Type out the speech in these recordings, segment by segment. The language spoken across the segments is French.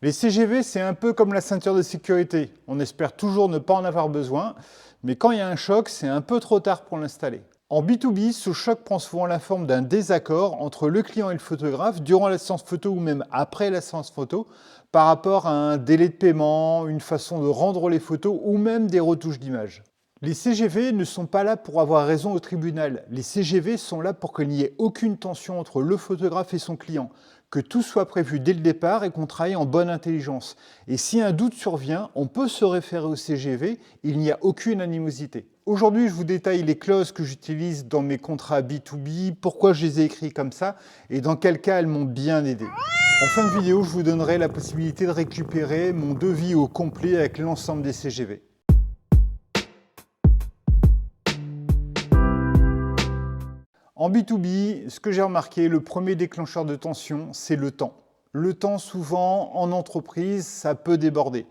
Les CGV, c'est un peu comme la ceinture de sécurité. On espère toujours ne pas en avoir besoin, mais quand il y a un choc, c'est un peu trop tard pour l'installer. En B2B, ce choc prend souvent la forme d'un désaccord entre le client et le photographe durant la séance photo ou même après la séance photo par rapport à un délai de paiement, une façon de rendre les photos ou même des retouches d'image. Les CGV ne sont pas là pour avoir raison au tribunal. Les CGV sont là pour qu'il n'y ait aucune tension entre le photographe et son client, que tout soit prévu dès le départ et qu'on travaille en bonne intelligence. Et si un doute survient, on peut se référer au CGV, il n'y a aucune animosité. Aujourd'hui, je vous détaille les clauses que j'utilise dans mes contrats B2B, pourquoi je les ai écrits comme ça et dans quel cas elles m'ont bien aidé. En fin de vidéo, je vous donnerai la possibilité de récupérer mon devis au complet avec l'ensemble des CGV. En B2B, ce que j'ai remarqué, le premier déclencheur de tension, c'est le temps. Le temps, souvent, en entreprise, ça peut déborder.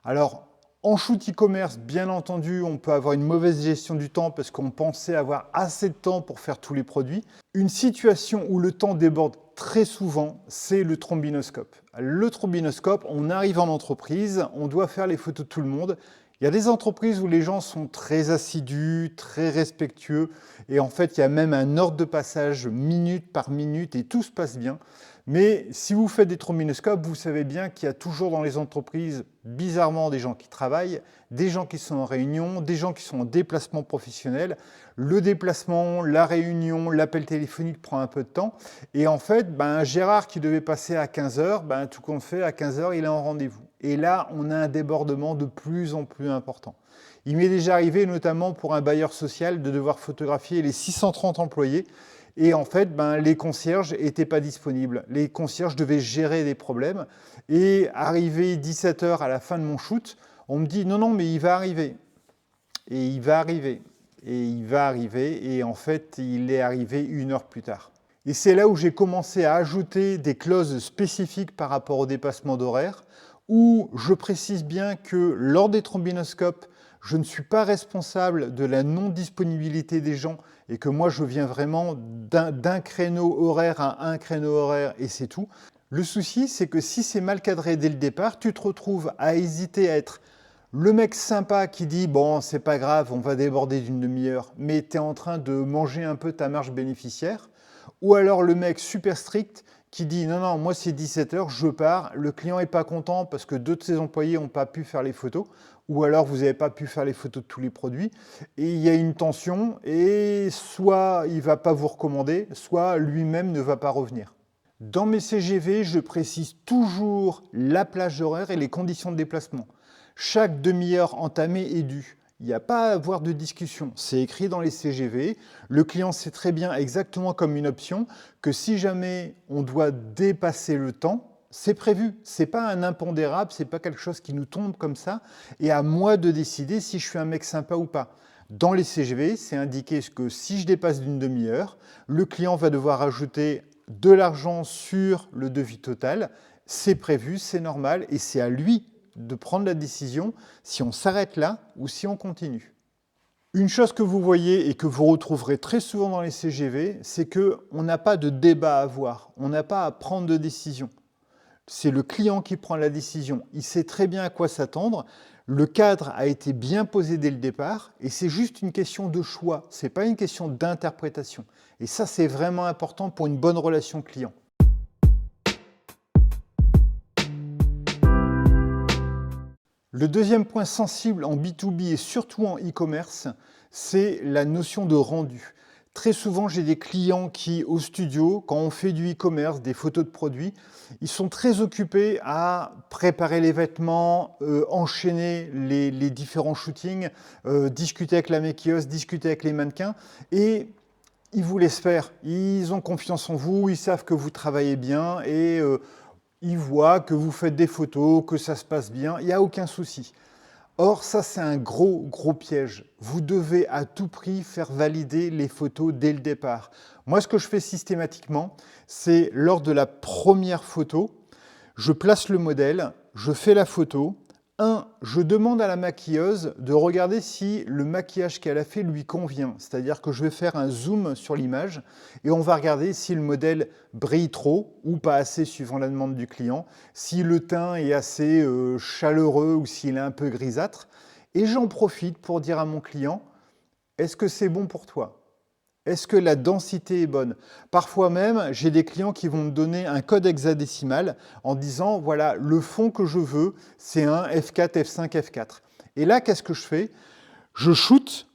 Alors, en shoot e-commerce, bien entendu, on peut avoir une mauvaise gestion du temps parce qu'on pensait avoir assez de temps pour faire tous les produits. Une situation où le temps déborde très souvent, c'est le trombinoscope. Le trombinoscope, on arrive en entreprise, on doit faire les photos de tout le monde. Il y a des entreprises où les gens sont très assidus, très respectueux, et en fait, il y a même un ordre de passage minute par minute, et tout se passe bien. Mais si vous faites des trombinoscopes, vous savez bien qu'il y a toujours dans les entreprises, bizarrement, des gens qui travaillent, des gens qui sont en réunion, des gens qui sont en déplacement professionnel. Le déplacement, la réunion, l'appel téléphonique prend un peu de temps. Et en fait, Gérard qui devait passer à 15 h, tout compte fait, à 15 h, il est en rendez-vous. Et là, on a un débordement de plus en plus important. Il m'est déjà arrivé, notamment pour un bailleur social, de devoir photographier les 630 employés. Et en fait, les concierges n'étaient pas disponibles. Les concierges devaient gérer des problèmes. Et arrivé 17 h à la fin de mon shoot, on me dit « Non, non, mais il va arriver. » Et il va arriver. Et il va arriver. Et en fait, il est arrivé 1 heure plus tard. Et c'est là où j'ai commencé à ajouter des clauses spécifiques par rapport au dépassement d'horaire, où je précise bien que lors des trombinoscopes, je ne suis pas responsable de la non-disponibilité des gens et que moi, je viens vraiment d'un créneau horaire à un créneau horaire et c'est tout. Le souci, c'est que si c'est mal cadré dès le départ, tu te retrouves à hésiter à être le mec sympa qui dit « Bon, c'est pas grave, on va déborder d'une demi-heure », mais tu es en train de manger un peu ta marge bénéficiaire. Ou alors le mec super strict qui dit « Non, non, moi c'est 17 h, je pars, le client n'est pas content parce que 2 de ses employés n'ont pas pu faire les photos, ou alors vous n'avez pas pu faire les photos de tous les produits, et il y a une tension, et soit il ne va pas vous recommander, soit lui-même ne va pas revenir. » Dans mes CGV, je précise toujours la plage horaire et les conditions de déplacement. Chaque demi-heure entamée est due. Il n'y a pas à avoir de discussion, c'est écrit dans les CGV. Le client sait très bien, exactement comme une option, que si jamais on doit dépasser le temps, c'est prévu. Ce n'est pas un impondérable, ce n'est pas quelque chose qui nous tombe comme ça. Et à moi de décider si je suis un mec sympa ou pas. Dans les CGV, c'est indiqué que si je dépasse d'une demi-heure, le client va devoir ajouter de l'argent sur le devis total. C'est prévu, c'est normal et c'est à lui de prendre la décision si on s'arrête là ou si on continue. Une chose que vous voyez et que vous retrouverez très souvent dans les CGV, c'est qu'on n'a pas de débat à avoir, on n'a pas à prendre de décision. C'est le client qui prend la décision, il sait très bien à quoi s'attendre, le cadre a été bien posé dès le départ et c'est juste une question de choix, ce n'est pas une question d'interprétation. Et ça, c'est vraiment important pour une bonne relation client. Le deuxième point sensible en B2B et surtout en e-commerce, c'est la notion de rendu. Très souvent, j'ai des clients qui, au studio, quand on fait du e-commerce, des photos de produits, ils sont très occupés à préparer les vêtements, enchaîner les différents shootings, discuter avec la maquilleuse, discuter avec les mannequins et ils vous laissent faire. Ils ont confiance en vous, ils savent que vous travaillez bien et ils voient que vous faites des photos, que ça se passe bien, il n'y a aucun souci. Or, ça, c'est un gros piège. Vous devez à tout prix faire valider les photos dès le départ. Moi, ce que je fais systématiquement, c'est lors de la première photo, je place le modèle, je fais la photo. Je demande à la maquilleuse de regarder si le maquillage qu'elle a fait lui convient. C'est-à-dire que je vais faire un zoom sur l'image et on va regarder si le modèle brille trop ou pas assez suivant la demande du client, si le teint est assez chaleureux ou s'il est un peu grisâtre. Et j'en profite pour dire à mon client, est-ce que c'est bon pour toi ? Est-ce que la densité est bonne? Parfois même, j'ai des clients qui vont me donner un code hexadécimal en disant, voilà, le fond que je veux, c'est un F4, F5, F4. Et là, qu'est-ce que je fais? Je shoot,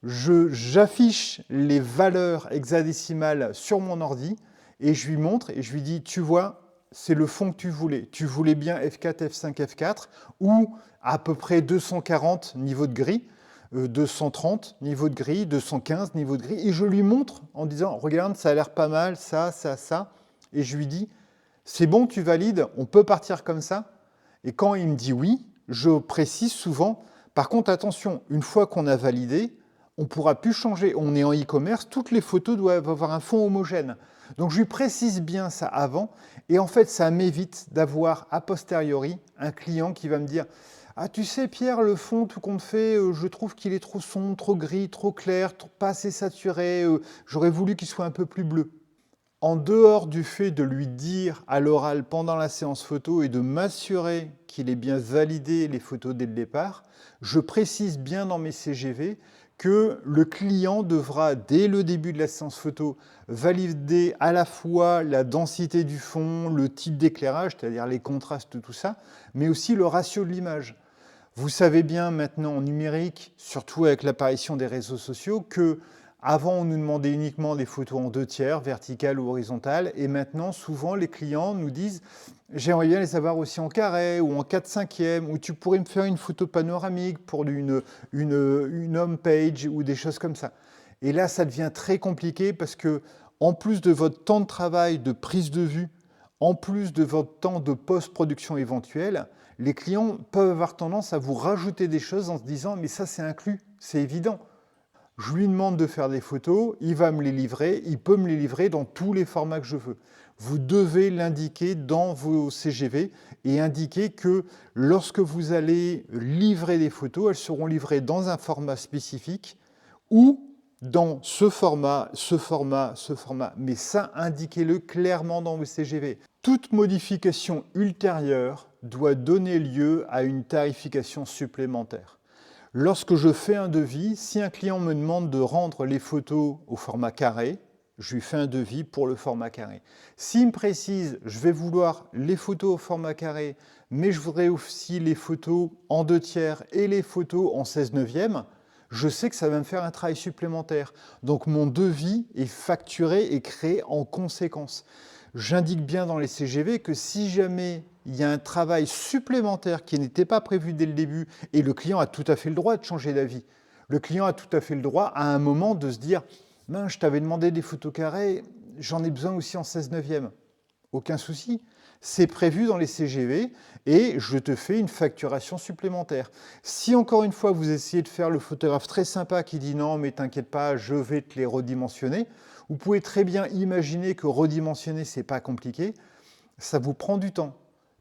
j'affiche les valeurs hexadécimales sur mon ordi et je lui montre et je lui dis, tu vois, c'est le fond que tu voulais. Tu voulais bien F4, F5, F4 ou à peu près 240 niveaux de gris. 230 niveau de gris, 215 niveau de gris, et je lui montre en disant, regarde, ça a l'air pas mal, ça, et je lui dis, c'est bon, tu valides, on peut partir comme ça? Et quand il me dit oui, je précise souvent, par contre, attention, une fois qu'on a validé, on ne pourra plus changer. On est en e-commerce, toutes les photos doivent avoir un fond homogène. Donc je lui précise bien ça avant, et en fait, ça m'évite d'avoir a posteriori un client qui va me dire, ah, tu sais, Pierre, le fond, tout compte fait, je trouve qu'il est trop sombre, trop gris, trop clair, pas assez saturé. J'aurais voulu qu'il soit un peu plus bleu. En dehors du fait de lui dire à l'oral pendant la séance photo et de m'assurer qu'il ait bien validé les photos dès le départ, je précise bien dans mes CGV que le client devra, dès le début de la séance photo, valider à la fois la densité du fond, le type d'éclairage, c'est-à-dire les contrastes, tout ça, mais aussi le ratio de l'image. Vous savez bien maintenant en numérique, surtout avec l'apparition des réseaux sociaux, que avant on nous demandait uniquement des photos en 2/3, verticales ou horizontales, et maintenant souvent les clients nous disent j'aimerais bien les avoir aussi en carré ou en 4/5, ou tu pourrais me faire une photo panoramique pour une home page ou des choses comme ça. Et là ça devient très compliqué parce que en plus de votre temps de travail, de prise de vue, en plus de votre temps de post-production éventuelle, les clients peuvent avoir tendance à vous rajouter des choses en se disant « mais ça c'est inclus, c'est évident ». Je lui demande de faire des photos, il va me les livrer, il peut me les livrer dans tous les formats que je veux. Vous devez l'indiquer dans vos CGV et indiquer que lorsque vous allez livrer des photos, elles seront livrées dans un format spécifique ou dans ce format, mais ça, indiquez-le clairement dans vos CGV. Toute modification ultérieure doit donner lieu à une tarification supplémentaire. Lorsque je fais un devis, si un client me demande de rendre les photos au format carré, je lui fais un devis pour le format carré. S'il me précise, je vais vouloir les photos au format carré, mais je voudrais aussi les photos en 2/3 et les photos en 16/9, je sais que ça va me faire un travail supplémentaire. Donc mon devis est facturé et créé en conséquence. J'indique bien dans les CGV que si jamais il y a un travail supplémentaire qui n'était pas prévu dès le début, et le client a tout à fait le droit de changer d'avis. Le client a tout à fait le droit à un moment de se dire « mince, je t'avais demandé des photos carrées, j'en ai besoin aussi en 16/9. » Aucun souci. C'est prévu dans les CGV et je te fais une facturation supplémentaire. Si encore une fois vous essayez de faire le photographe très sympa qui dit non mais t'inquiète pas, je vais te les redimensionner, vous pouvez très bien imaginer que redimensionner c'est pas compliqué, ça vous prend du temps.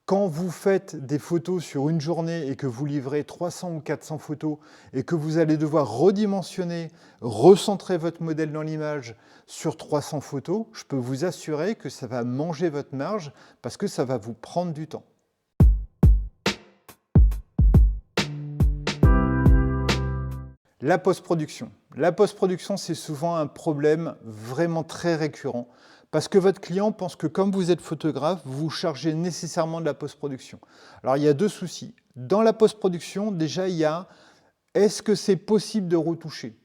Quand vous faites des photos sur une journée et que vous livrez 300 ou 400 photos et que vous allez devoir redimensionner, recentrer votre modèle dans l'image sur 300 photos, je peux vous assurer que ça va manger votre marge parce que ça va vous prendre du temps. La post-production. La post-production, c'est souvent un problème vraiment très récurrent parce que votre client pense que comme vous êtes photographe, vous vous chargez nécessairement de la post-production. Alors, il y a deux soucis. Dans la post-production, déjà, il y a est-ce que c'est possible de retoucher?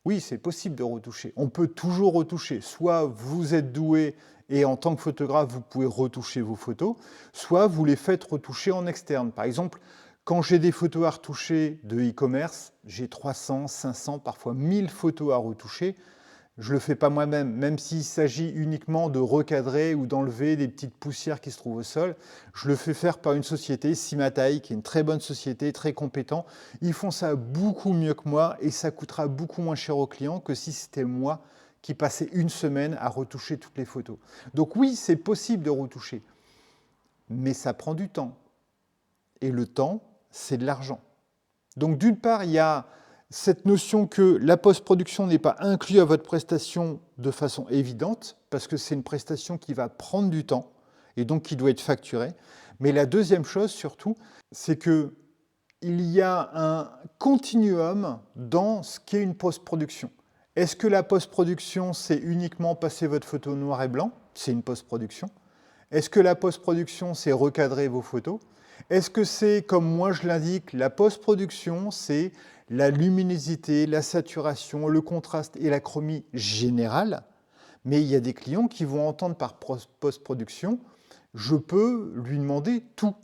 Oui, c'est possible de retoucher. On peut toujours retoucher. Soit vous êtes doué et en tant que photographe, vous pouvez retoucher vos photos, soit vous les faites retoucher en externe. Par exemple, quand j'ai des photos à retoucher de e-commerce, j'ai 300, 500, parfois 1000 photos à retoucher. Je ne le fais pas moi-même, même s'il s'agit uniquement de recadrer ou d'enlever des petites poussières qui se trouvent au sol. Je le fais faire par une société, Simatai, qui est une très bonne société, très compétent. Ils font ça beaucoup mieux que moi et ça coûtera beaucoup moins cher au client que si c'était moi qui passais une semaine à retoucher toutes les photos. Donc oui, c'est possible de retoucher, mais ça prend du temps. Et le temps, c'est de l'argent. Donc d'une part, il y a cette notion que la post-production n'est pas inclue à votre prestation de façon évidente, parce que c'est une prestation qui va prendre du temps, et donc qui doit être facturée. Mais la deuxième chose, surtout, c'est qu'il y a un continuum dans ce qu'est une post-production. Est-ce que la post-production, c'est uniquement passer votre photo noir et blanc? C'est une post-production. Est-ce que la post-production, c'est recadrer vos photos? Est-ce que c'est, comme moi je l'indique, la post-production, c'est la luminosité, la saturation, le contraste et la chromie générale? Mais il y a des clients qui vont entendre par post-production, je peux lui demander tout.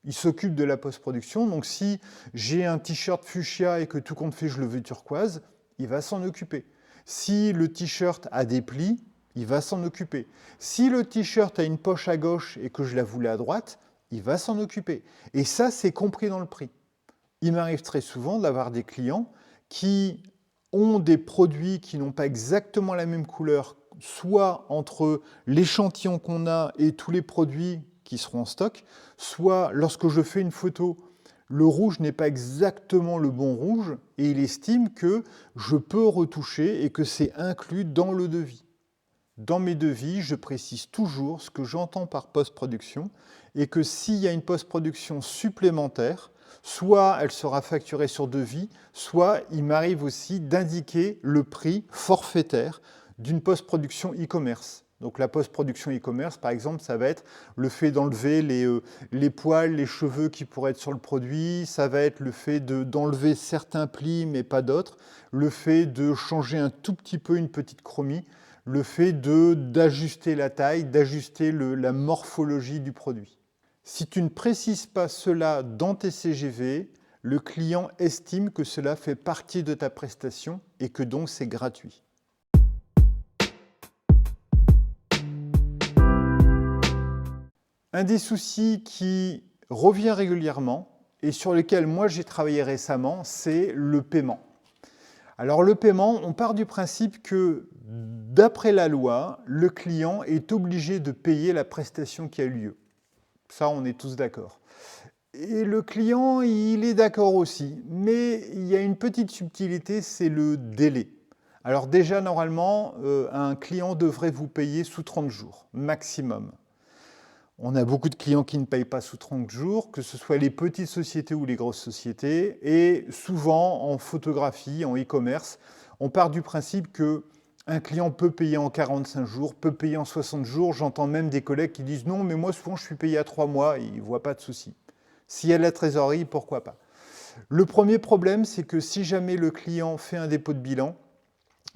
Il s'occupe de la post-production, donc si j'ai un t-shirt fuchsia et que tout compte fait je le veux turquoise, il va s'en occuper. Si le t-shirt a des plis, il va s'en occuper. Si le t-shirt a une poche à gauche et que je la voulais à droite, il va s'en occuper. Et ça, c'est compris dans le prix. Il m'arrive très souvent d'avoir des clients qui ont des produits qui n'ont pas exactement la même couleur, soit entre l'échantillon qu'on a et tous les produits qui seront en stock, soit lorsque je fais une photo, le rouge n'est pas exactement le bon rouge et il estime que je peux retoucher et que c'est inclus dans le devis. Dans mes devis, je précise toujours ce que j'entends par post-production et que s'il y a une post-production supplémentaire, soit elle sera facturée sur devis, soit il m'arrive aussi d'indiquer le prix forfaitaire d'une post-production e-commerce. Donc la post-production e-commerce, par exemple, ça va être le fait d'enlever les poils, les cheveux qui pourraient être sur le produit, ça va être le fait d'enlever certains plis mais pas d'autres, le fait de changer un tout petit peu une petite chromie, le fait d'ajuster la taille, d'ajuster la morphologie du produit. Si tu ne précises pas cela dans tes CGV, le client estime que cela fait partie de ta prestation et que donc c'est gratuit. Un des soucis qui revient régulièrement et sur lequel moi j'ai travaillé récemment, c'est le paiement. Alors le paiement, on part du principe que d'après la loi, le client est obligé de payer la prestation qui a eu lieu. Ça, on est tous d'accord. Et le client, il est d'accord aussi, mais il y a une petite subtilité, c'est le délai. Alors déjà, normalement, un client devrait vous payer sous 30 jours, maximum. On a beaucoup de clients qui ne payent pas sous 30 jours, que ce soit les petites sociétés ou les grosses sociétés. Et souvent, en photographie, en e-commerce, on part du principe qu'un client peut payer en 45 jours, peut payer en 60 jours. J'entends même des collègues qui disent « Non, mais moi, souvent, je suis payé à 3 mois. » Ils ne voient pas de souci. S'il y a de la trésorerie, pourquoi pas? Le premier problème, c'est que si jamais le client fait un dépôt de bilan,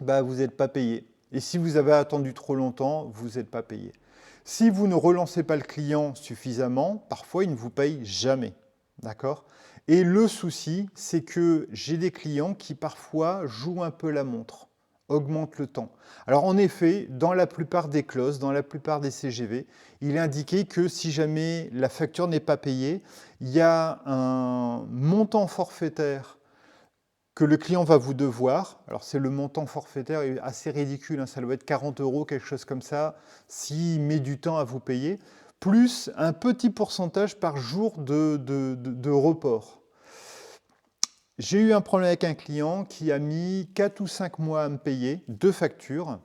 vous n'êtes pas payé. Et si vous avez attendu trop longtemps, vous n'êtes pas payé. Si vous ne relancez pas le client suffisamment, parfois il ne vous paye jamais. D'accord? Et le souci, c'est que j'ai des clients qui parfois jouent un peu la montre, augmentent le temps. Alors en effet, dans la plupart des clauses, dans la plupart des CGV, il est indiqué que si jamais la facture n'est pas payée, il y a un montant forfaitaire que le client va vous devoir. Alors c'est le montant forfaitaire est assez ridicule, hein, ça doit être 40 €, quelque chose comme ça, s'il met du temps à vous payer, plus un petit pourcentage par jour de report. J'ai eu un problème avec un client qui a mis 4 ou 5 mois à me payer, 2 factures.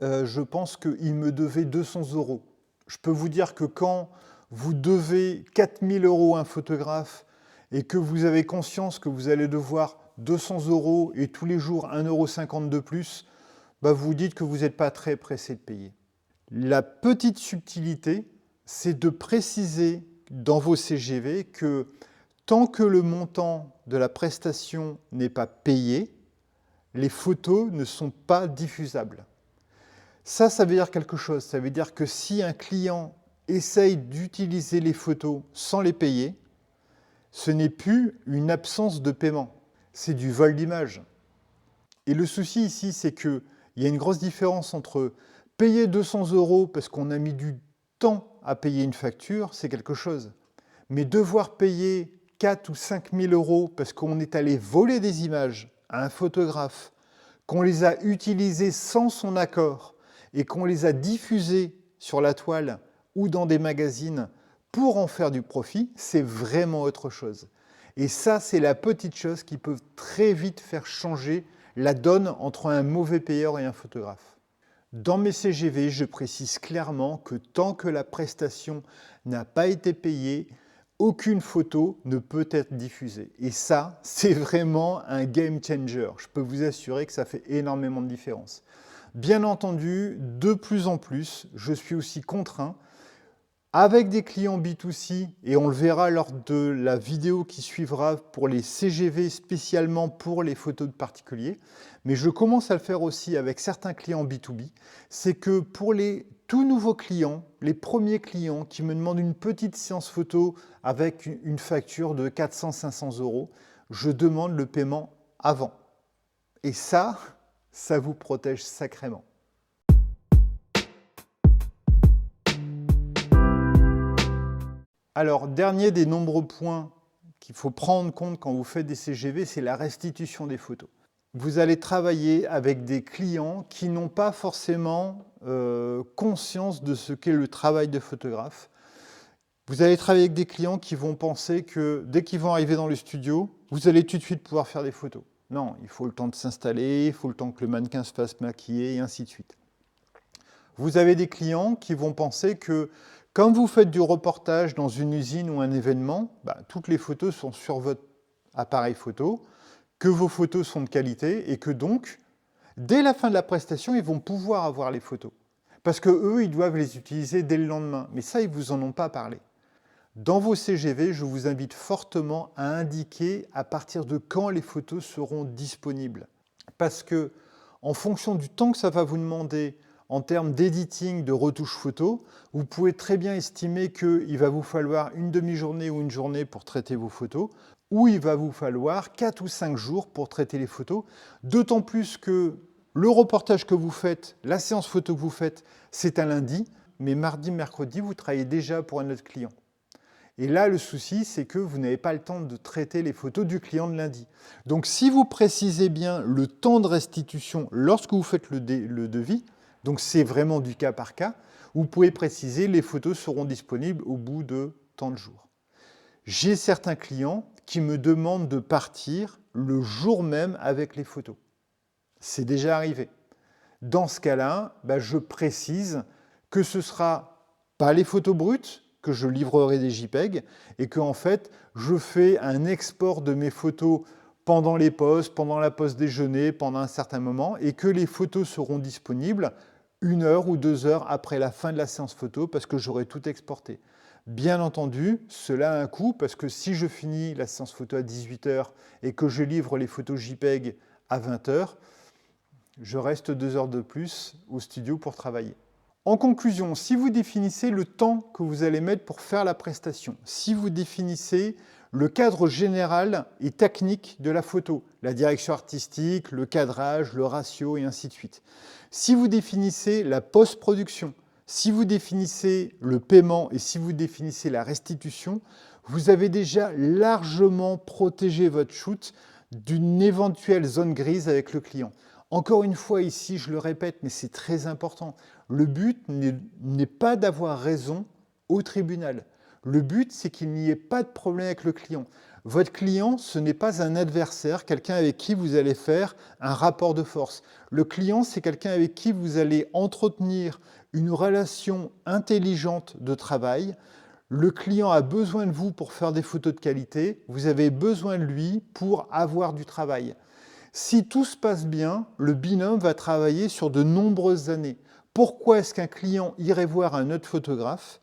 Je pense qu'il me devait 200 €. Je peux vous dire que quand vous devez 4 000 € à un photographe et que vous avez conscience que vous allez devoir 200 € et tous les jours 1,50 € de plus, vous vous dites que vous n'êtes pas très pressé de payer. La petite subtilité, c'est de préciser dans vos CGV que tant que le montant de la prestation n'est pas payé, les photos ne sont pas diffusables. Ça veut dire quelque chose. Ça veut dire que si un client essaye d'utiliser les photos sans les payer, ce n'est plus une absence de paiement. C'est du vol d'image. Et le souci ici, c'est qu'il y a une grosse différence entre payer 200 € parce qu'on a mis du temps à payer une facture, c'est quelque chose. Mais devoir payer 4 ou 5 000 € parce qu'on est allé voler des images à un photographe, qu'on les a utilisées sans son accord et qu'on les a diffusées sur la toile ou dans des magazines Pour en faire du profit, c'est vraiment autre chose. Et ça, c'est la petite chose qui peut très vite faire changer la donne entre un mauvais payeur et un photographe. Dans mes CGV, je précise clairement que tant que la prestation n'a pas été payée, aucune photo ne peut être diffusée. Et ça, c'est vraiment un game changer. Je peux vous assurer que ça fait énormément de différence. Bien entendu, de plus en plus, je suis aussi contraint avec des clients B2C, et on le verra lors de la vidéo qui suivra pour les CGV spécialement pour les photos de particuliers, mais je commence à le faire aussi avec certains clients B2B, c'est que pour les tout nouveaux clients, les premiers clients qui me demandent une petite séance photo avec une facture de 400-500 €, je demande le paiement avant. Et ça vous protège sacrément. Alors, dernier des nombreux points qu'il faut prendre compte quand vous faites des CGV, c'est la restitution des photos. Vous allez travailler avec des clients qui n'ont pas forcément conscience de ce qu'est le travail de photographe. Vous allez travailler avec des clients qui vont penser que dès qu'ils vont arriver dans le studio, vous allez tout de suite pouvoir faire des photos. Non, il faut le temps de s'installer, il faut le temps que le mannequin se fasse maquiller et ainsi de suite. Vous avez des clients qui vont penser que quand vous faites du reportage dans une usine ou un événement, toutes les photos sont sur votre appareil photo, que vos photos sont de qualité et que donc, dès la fin de la prestation, ils vont pouvoir avoir les photos. Parce qu'eux, ils doivent les utiliser dès le lendemain. Mais ça, ils ne vous en ont pas parlé. Dans vos CGV, je vous invite fortement à indiquer à partir de quand les photos seront disponibles. Parce que, en fonction du temps que ça va vous demander en termes d'editing, de retouche photo, vous pouvez très bien estimer qu'il va vous falloir une demi-journée ou une journée pour traiter vos photos, ou il va vous falloir 4 ou 5 jours pour traiter les photos, d'autant plus que le reportage que vous faites, la séance photo que vous faites, c'est un lundi, mais mardi, mercredi, vous travaillez déjà pour un autre client. Et là, le souci, c'est que vous n'avez pas le temps de traiter les photos du client de lundi. Donc, si vous précisez bien le temps de restitution lorsque vous faites le devis, donc c'est vraiment du cas par cas, vous pouvez préciser les photos seront disponibles au bout de tant de jours. J'ai certains clients qui me demandent de partir le jour même avec les photos. C'est déjà arrivé. Dans ce cas-là, je précise que ce ne sera pas les photos brutes, que je livrerai des JPEG, et que en fait, je fais un export de mes photos pendant les pauses, pendant la pause déjeuner, pendant un certain moment, et que les photos seront disponibles 1 heure ou 2 heures après la fin de la séance photo, parce que j'aurai tout exporté. Bien entendu, cela a un coût, parce que si je finis la séance photo à 18 h et que je livre les photos JPEG à 20 h, je reste 2 heures de plus au studio pour travailler. En conclusion, si vous définissez le temps que vous allez mettre pour faire la prestation, si vous définissez le cadre général et technique de la photo, la direction artistique, le cadrage, le ratio et ainsi de suite, si vous définissez la post-production, si vous définissez le paiement et si vous définissez la restitution, vous avez déjà largement protégé votre shoot d'une éventuelle zone grise avec le client. Encore une fois ici, je le répète, mais c'est très important, le but n'est pas d'avoir raison au tribunal. Le but, c'est qu'il n'y ait pas de problème avec le client. Votre client, ce n'est pas un adversaire, quelqu'un avec qui vous allez faire un rapport de force. Le client, c'est quelqu'un avec qui vous allez entretenir une relation intelligente de travail. Le client a besoin de vous pour faire des photos de qualité, vous avez besoin de lui pour avoir du travail. Si tout se passe bien, le binôme va travailler sur de nombreuses années. Pourquoi est-ce qu'un client irait voir un autre photographe?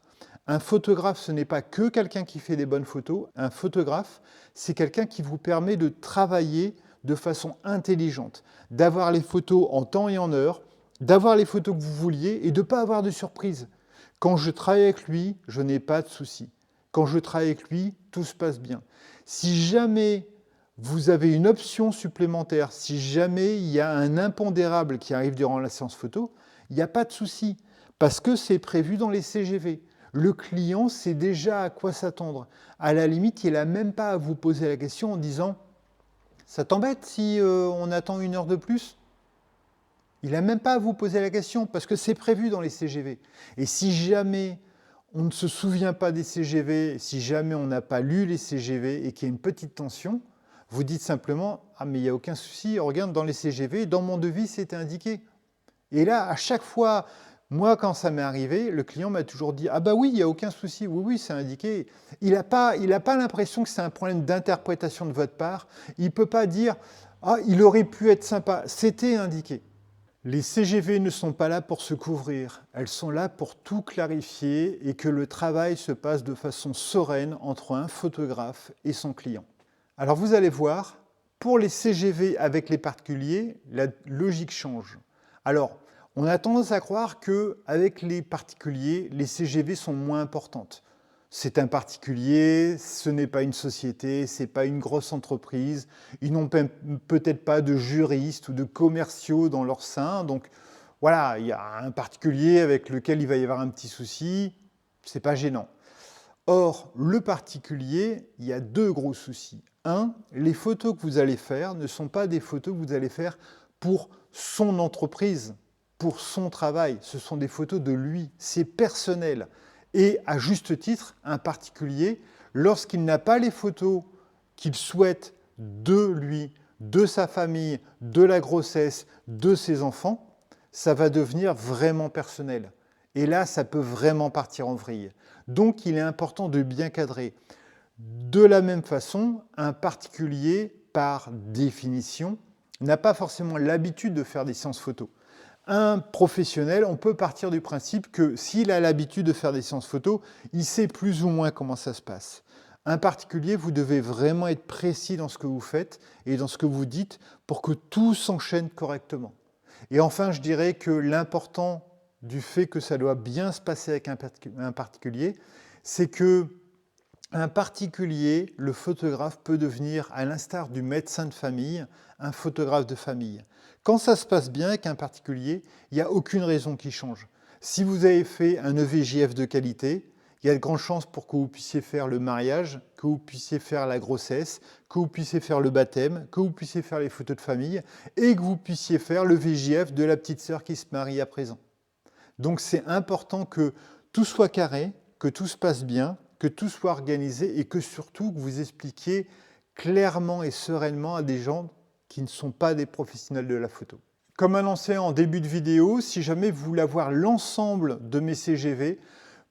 Un photographe, ce n'est pas que quelqu'un qui fait des bonnes photos. Un photographe, c'est quelqu'un qui vous permet de travailler de façon intelligente, d'avoir les photos en temps et en heure, d'avoir les photos que vous vouliez et de ne pas avoir de surprise. Quand je travaille avec lui, je n'ai pas de soucis. Quand je travaille avec lui, tout se passe bien. Si jamais vous avez une option supplémentaire, si jamais il y a un impondérable qui arrive durant la séance photo, il n'y a pas de souci, parce que c'est prévu dans les CGV. Le client sait déjà à quoi s'attendre. À la limite, il n'a même pas à vous poser la question en disant « ça t'embête si on attend 1 heure de plus ?» Il n'a même pas à vous poser la question, parce que c'est prévu dans les CGV. Et si jamais On ne se souvient pas des CGV si jamais on n'a pas lu les CGV et qu'il y a une petite tension. Vous dites simplement « Ah mais il n'y a aucun souci, regarde dans les CGV, dans mon devis c'était indiqué ». Et là, à chaque fois, moi quand ça m'est arrivé, le client m'a toujours dit « Ah bah oui, il n'y a aucun souci, oui, oui, c'est indiqué ». Il n'a pas l'impression que c'est un problème d'interprétation de votre part. Il ne peut pas dire « Ah, il aurait pu être sympa, c'était indiqué ». Les CGV ne sont pas là pour se couvrir, elles sont là pour tout clarifier et que le travail se passe de façon sereine entre un photographe et son client. Alors vous allez voir, pour les CGV avec les particuliers, la logique change. Alors, on a tendance à croire qu'avec les particuliers, les CGV sont moins importantes. C'est un particulier, ce n'est pas une société, ce n'est pas une grosse entreprise, ils n'ont peut-être pas de juristes ou de commerciaux dans leur sein, donc voilà, il y a un particulier avec lequel il va y avoir un petit souci, c'est pas gênant. Or, le particulier, il y a deux gros soucis. Un, les photos que vous allez faire ne sont pas des photos que vous allez faire pour son entreprise, pour son travail, ce sont des photos de lui, c'est personnel. Et à juste titre, un particulier, lorsqu'il n'a pas les photos qu'il souhaite de lui, de sa famille, de la grossesse, de ses enfants, ça va devenir vraiment personnel. Et là, ça peut vraiment partir en vrille. Donc, il est important de bien cadrer. De la même façon, un particulier, par définition, n'a pas forcément l'habitude de faire des séances photos. Un professionnel, on peut partir du principe que s'il a l'habitude de faire des séances photos, il sait plus ou moins comment ça se passe. Un particulier, vous devez vraiment être précis dans ce que vous faites et dans ce que vous dites pour que tout s'enchaîne correctement. Et enfin, je dirais que l'important du fait que ça doit bien se passer avec un particulier, c'est que un particulier, le photographe peut devenir, à l'instar du médecin de famille, un photographe de famille. Quand ça se passe bien avec un particulier, il n'y a aucune raison qui change. Si vous avez fait un EVJF de qualité, il y a de grandes chances pour que vous puissiez faire le mariage, que vous puissiez faire la grossesse, que vous puissiez faire le baptême, que vous puissiez faire les photos de famille et que vous puissiez faire le VJF de la petite sœur qui se marie à présent. Donc c'est important que tout soit carré, que tout se passe bien, que tout soit organisé et que surtout que vous expliquiez clairement et sereinement à des gens qui ne sont pas des professionnels de la photo. Comme annoncé en début de vidéo, si jamais vous voulez avoir l'ensemble de mes CGV,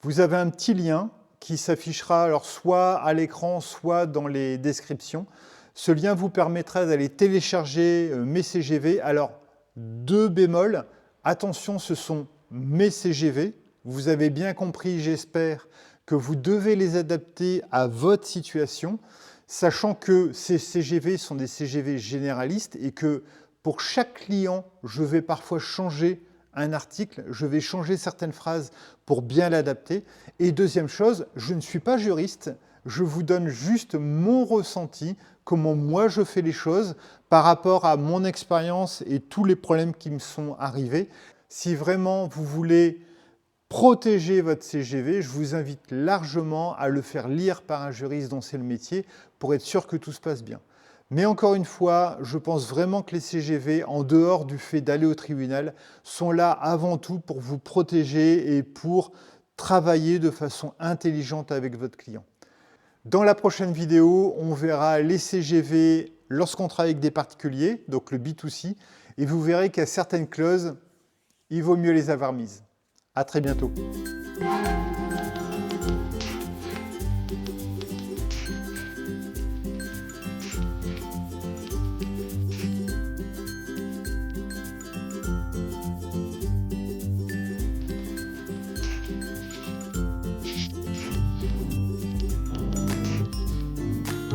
vous avez un petit lien qui s'affichera alors soit à l'écran, soit dans les descriptions. Ce lien vous permettra d'aller télécharger mes CGV. Alors, 2 bémols, attention, ce sont mes CGV. Vous avez bien compris, j'espère, que vous devez les adapter à votre situation, sachant que ces CGV sont des CGV généralistes et que pour chaque client, je vais parfois changer un article, je vais changer certaines phrases pour bien l'adapter. Et deuxième chose, je ne suis pas juriste, je vous donne juste mon ressenti, comment moi je fais les choses par rapport à mon expérience et tous les problèmes qui me sont arrivés. Si vraiment vous voulez protéger votre CGV, je vous invite largement à le faire lire par un juriste dont c'est le métier pour être sûr que tout se passe bien. Mais encore une fois, je pense vraiment que les CGV, en dehors du fait d'aller au tribunal, sont là avant tout pour vous protéger et pour travailler de façon intelligente avec votre client. Dans la prochaine vidéo, on verra les CGV lorsqu'on travaille avec des particuliers, donc le B2C, et vous verrez qu'il y a certaines clauses, il vaut mieux les avoir mises. À très bientôt.